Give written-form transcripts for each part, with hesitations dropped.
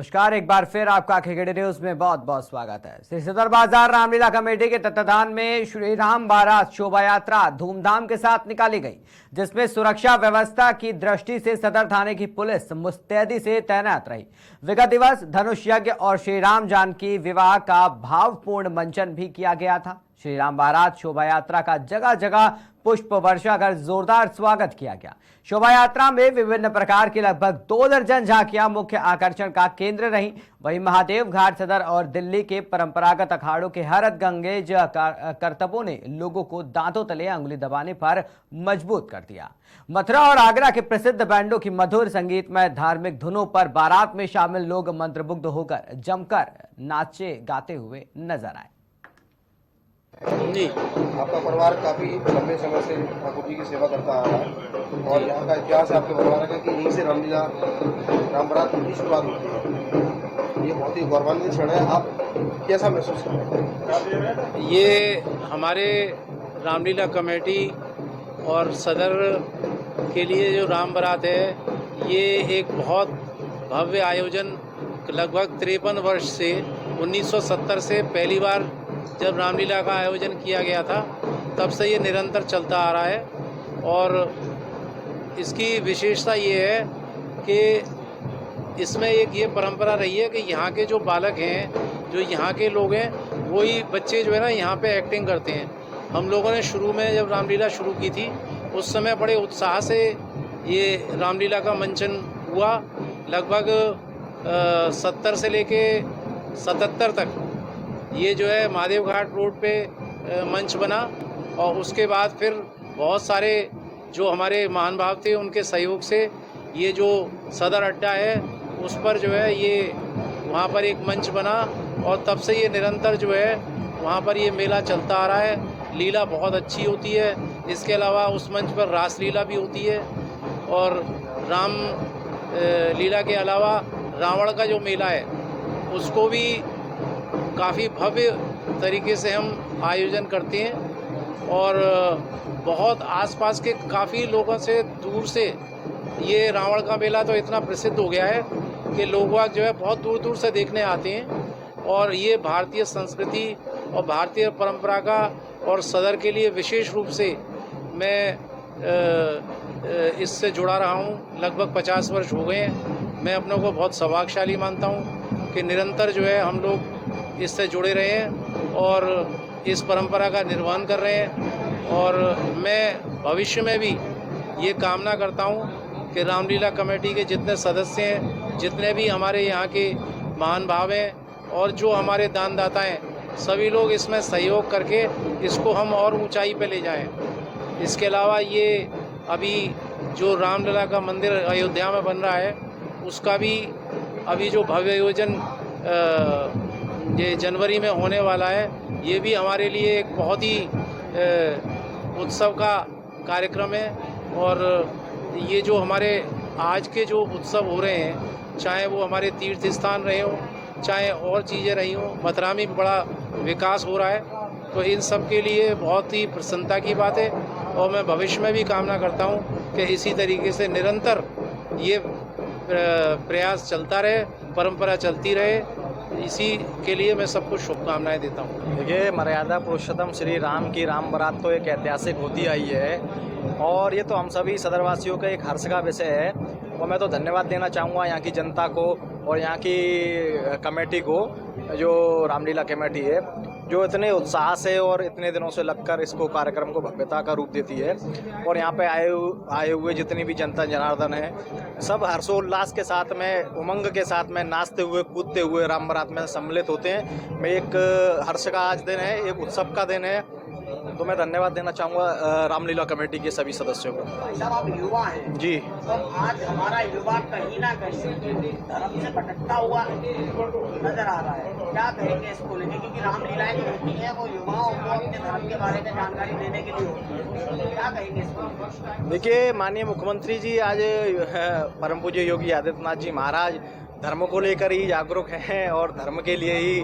नमस्कार, एक बार फिर आपका खिगड़ी न्यूज में बहुत बहुत स्वागत है। श्री सदर बाजार रामलीला कमेटी के तत्वाधान में श्री राम बारात शोभा यात्रा धूमधाम के साथ निकाली गई, जिसमें सुरक्षा व्यवस्था की दृष्टि से सदर थाने की पुलिस मुस्तैदी से तैनात रही। विगत दिवस धनुष यज्ञ और श्री राम जानकी विवाह का भावपूर्ण मंचन भी किया गया था। श्री राम बारात शोभा यात्रा का जगह जगह पुष्प वर्षा कर जोरदार स्वागत किया गया। शोभा यात्रा में विभिन्न प्रकार की लगभग 2 दर्जन झांकियां मुख्य आकर्षण का केंद्र रहीं। वहीं महादेव घाट सदर और दिल्ली के परंपरागत अखाड़ों के हरत गंगेज करतबों ने लोगों को दांतों तले अंगुली दबाने पर मजबूत कर दिया। मथुरा और आगरा के प्रसिद्ध बैंडों की मधुर संगीतमय धार्मिक धुनों पर बारात में शामिल लोग मंत्रमुग्ध होकर जमकर नाचे गाते हुए नजर आए। जी, आपका परिवार काफ़ी लंबे समय से ठाकुर जी की सेवा करता आ रहा है और यहाँ का इतिहास है आपके परिवार का कि यहीं से रामलीला राम बारात की शुरुआत होती है। ये बहुत ही गौरवान्वित क्षण है। आप कैसा महसूस कर रहे हैं? ये हमारे रामलीला कमेटी और सदर के लिए जो राम बारात है, ये एक बहुत भव्य आयोजन लगभग 53 वर्ष से 1970 से पहली बार जब रामलीला का आयोजन किया गया था, तब से ये निरंतर चलता आ रहा है। और इसकी विशेषता ये है कि इसमें एक ये परंपरा रही है कि यहाँ के जो बालक हैं, जो यहाँ के लोग हैं, वही बच्चे जो है ना यहाँ पे एक्टिंग करते हैं। हम लोगों ने शुरू में जब रामलीला शुरू की थी, उस समय बड़े उत्साह से ये रामलीला का मंचन हुआ। लगभग 70 से लेके 77 तक ये जो है महादेव घाट रोड पे मंच बना और उसके बाद फिर बहुत सारे जो हमारे महान भाव थे उनके सहयोग से ये जो सदर अड्डा है उस पर जो है ये वहाँ पर एक मंच बना और तब से ये निरंतर जो है वहाँ पर ये मेला चलता आ रहा है। लीला बहुत अच्छी होती है। इसके अलावा उस मंच पर रास लीला भी होती है और राम लीला के अलावा रावण का जो मेला है उसको भी काफ़ी भव्य तरीके से हम आयोजन करते हैं और बहुत आसपास के काफ़ी लोगों से दूर से ये रावण का मेला तो इतना प्रसिद्ध हो गया है कि लोग जो है बहुत दूर दूर से देखने आते हैं। और ये भारतीय संस्कृति और भारतीय परंपरा का और सदर के लिए विशेष रूप से मैं इससे जुड़ा रहा हूँ। लगभग 50 वर्ष हो गए हैं। मैं अपनों को बहुत सौभाग्यशाली मानता हूँ कि निरंतर जो है हम लोग इससे जुड़े रहे हैं और इस परंपरा का निर्वहन कर रहे हैं। और मैं भविष्य में भी ये कामना करता हूँ कि रामलीला कमेटी के जितने सदस्य हैं, जितने भी हमारे यहाँ के महान भाव हैं और जो हमारे दानदाता हैं, सभी लोग इसमें सहयोग करके इसको हम और ऊंचाई पे ले जाएं। इसके अलावा ये अभी जो रामलला का मंदिर अयोध्या में बन रहा है, उसका भी अभी जो भव्य आयोजन ये जनवरी में होने वाला है, ये भी हमारे लिए एक बहुत ही उत्सव का कार्यक्रम है। और ये जो हमारे आज के जो उत्सव हो रहे हैं, चाहे वो हमारे तीर्थ स्थान रहे हों, चाहे और चीज़ें रही हों, मथुरा में बड़ा विकास हो रहा है, तो इन सब के लिए बहुत ही प्रसन्नता की बात है। और मैं भविष्य में भी कामना करता हूँ कि इसी तरीके से निरंतर ये प्रयास चलता रहे, परंपरा चलती रहे। इसी के लिए मैं सबको शुभकामनाएं देता हूँ। देखिए, मर्यादा पुरुषोत्तम श्री राम की राम बारात तो एक ऐतिहासिक होती आई है और ये तो हम सभी सदरवासियों का एक हर्ष का विषय है। और मैं तो धन्यवाद देना चाहूँगा यहाँ की जनता को और यहाँ की कमेटी को, जो रामलीला कमेटी है, जो इतने उत्साह से और इतने दिनों से लगकर इसको कार्यक्रम को भव्यता का रूप देती है। और यहाँ पे आए हुए जितनी भी जनता जनार्दन है, सब हर्षोल्लास के साथ में, उमंग के साथ में नाचते हुए कूदते हुए राम बारात में सम्मिलित होते हैं। मैं एक हर्ष का आज दिन है, एक उत्सव का दिन है, तो मैं धन्यवाद देना चाहूँगा रामलीला कमेटी के सभी सदस्यों को। साहब, आप युवा हैं जी, तो आज हमारा युवा कहीं ना कहीं धर्म से भटकता हुआ नजर आ रहा है, क्या कहेंगे इसको लेके? क्योंकि रामलीलाएं जो होती हैं वो युवाओं को अपने धर्म के बारे में जानकारी देने के लिए होती है, क्या कहेंगे इसको? देखिए, माननीय मुख्यमंत्री जी आज परम पूज्य योगी आदित्यनाथ जी महाराज धर्म को लेकर ही जागरूक हैं और धर्म के लिए ही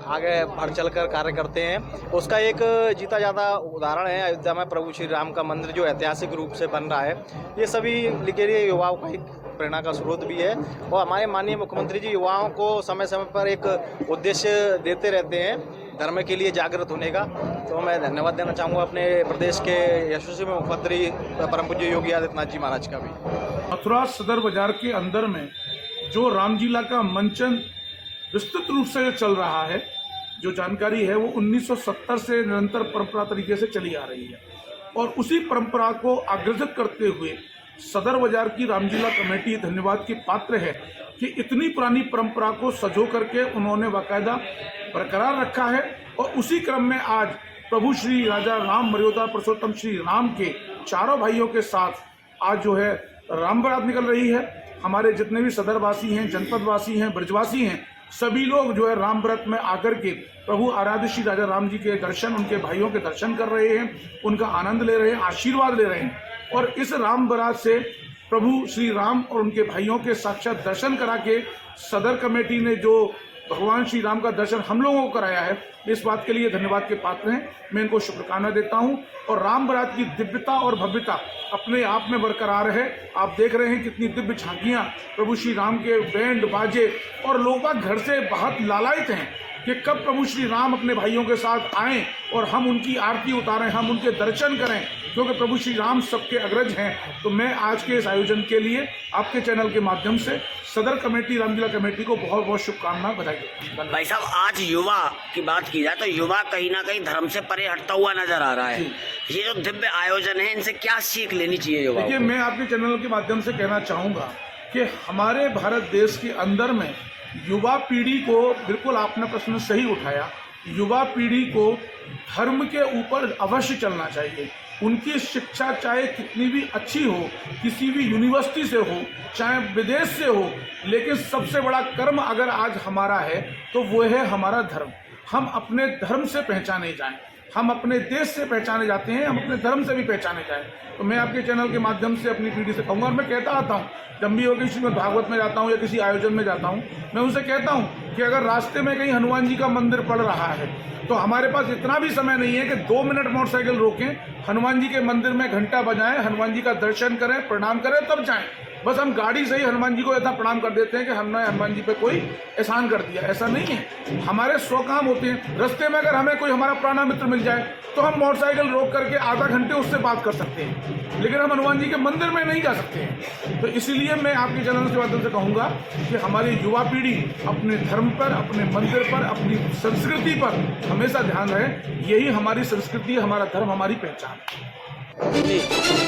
आगे बढ़ चलकर कार्य करते हैं। उसका एक जीता जाता उदाहरण है अयोध्या में प्रभु श्री राम का मंदिर जो ऐतिहासिक रूप से बन रहा है। ये सभी के लिए युवाओं का एक प्रेरणा का स्रोत भी है और हमारे माननीय मुख्यमंत्री जी युवाओं को समय समय पर एक उद्देश्य देते रहते हैं धर्म के लिए जागृत होने का। तो मैं धन्यवाद देना चाहूँगा अपने प्रदेश के यशस्वी मुख्यमंत्री परम पूज्य योगी आदित्यनाथ जी महाराज का भी। मथुरा सदर बाजार के अंदर में जो रामलीला का मंचन विस्तृत रूप से चल रहा है, जो जानकारी है वो 1970 से निरंतर परंपरा तरीके से चली आ रही है और उसी परंपरा को अग्रसर करते हुए सदर बाजार की रामलीला कमेटी धन्यवाद की पात्र है कि इतनी पुरानी परंपरा को सजो करके उन्होंने बाकायदा बरकरार रखा है। और उसी क्रम में आज प्रभु श्री राजा राम मर्यादा पुरुषोत्तम श्री राम के चारों भाइयों के साथ आज जो है राम बारात निकल रही है। हमारे जितने भी सदरवासी हैं, जनपदवासी हैं, ब्रजवासी हैं, सभी लोग जो है राम व्रत में आकर के प्रभु आराध्य श्री राजा राम जी के दर्शन, उनके भाइयों के दर्शन कर रहे हैं, उनका आनंद ले रहे हैं, आशीर्वाद ले रहे हैं। और इस राम बारात से प्रभु श्री राम और उनके भाइयों के साक्षात दर्शन करा के सदर कमेटी ने जो भगवान श्री राम का दर्शन हम लोगों को कराया है, इस बात के लिए धन्यवाद के पात्र हैं। मैं इनको शुभकामना देता हूं और राम बारात की दिव्यता और भव्यता अपने आप में बरकरार है। आप देख रहे हैं कितनी दिव्य झांकियां, प्रभु श्री राम के बैंड बाजे और लोग बाग घर से बहुत लालायित हैं कि कब प्रभु श्री राम अपने भाइयों के साथ आएं और हम उनकी आरती उतारें, हम उनके दर्शन करें, क्योंकि प्रभु श्री राम सबके अग्रज हैं। तो मैं आज के इस आयोजन के लिए आपके चैनल के माध्यम से सदर कमेटी, रामलीला कमेटी को बहुत बहुत शुभकामनाएं, बधाई देता हूं। भाई साहब, आज युवा की बात की जाए तो युवा कहीं ना कहीं धर्म से परे हटता हुआ नजर आ रहा है। ये जो दिव्य आयोजन है, इनसे क्या सीख लेनी चाहिए युवा? देखिए, मैं आपके चैनल के माध्यम से कहना चाहूँगा कि हमारे भारत देश के अंदर में युवा पीढ़ी को, बिल्कुल आपने प्रश्न सही उठाया, युवा पीढ़ी को धर्म के ऊपर अवश्य चलना चाहिए। उनकी शिक्षा चाहे कितनी भी अच्छी हो, किसी भी यूनिवर्सिटी से हो, चाहे विदेश से हो, लेकिन सबसे बड़ा कर्म अगर आज हमारा है तो वो है हमारा धर्म। हम अपने धर्म से पहचाने जाएं, हम अपने देश से पहचाने जाते हैं, हम अपने धर्म से भी पहचाने जाएं। तो मैं आपके चैनल के माध्यम से अपनी पीढ़ी से कहूँगा, और मैं कहता आता हूँ जब भी किसी श्रीमद् भागवत में जाता हूँ या किसी आयोजन में जाता हूँ, मैं उनसे कहता हूँ कि अगर रास्ते में कहीं हनुमान जी का मंदिर पड़ रहा है तो हमारे पास इतना भी समय नहीं है कि 2 मिनट मोटरसाइकिल रोकें, हनुमान जी के मंदिर में घंटा बजाएं, हनुमान जी का दर्शन करें, प्रणाम करें, तब जाएं। बस हम गाड़ी से ही हनुमान जी को ऐसा प्रणाम कर देते हैं कि हमने हनुमान जी पे कोई एहसान कर दिया। ऐसा नहीं है, हमारे 100 काम होते हैं। रास्ते में अगर हमें कोई हमारा पुराना मित्र मिल जाए तो हम मोटरसाइकिल रोक करके आधा घंटे उससे बात कर सकते हैं, लेकिन हम हनुमान जी के मंदिर में नहीं जा सकते हैं। तो इसीलिए मैं आपके चैनल के माध्यम से कहूँगा कि हमारी युवा पीढ़ी अपने धर्म पर, अपने मंदिर पर, अपनी संस्कृति पर हमेशा ध्यान रहे। यही हमारी संस्कृति, हमारा धर्म, हमारी पहचान है।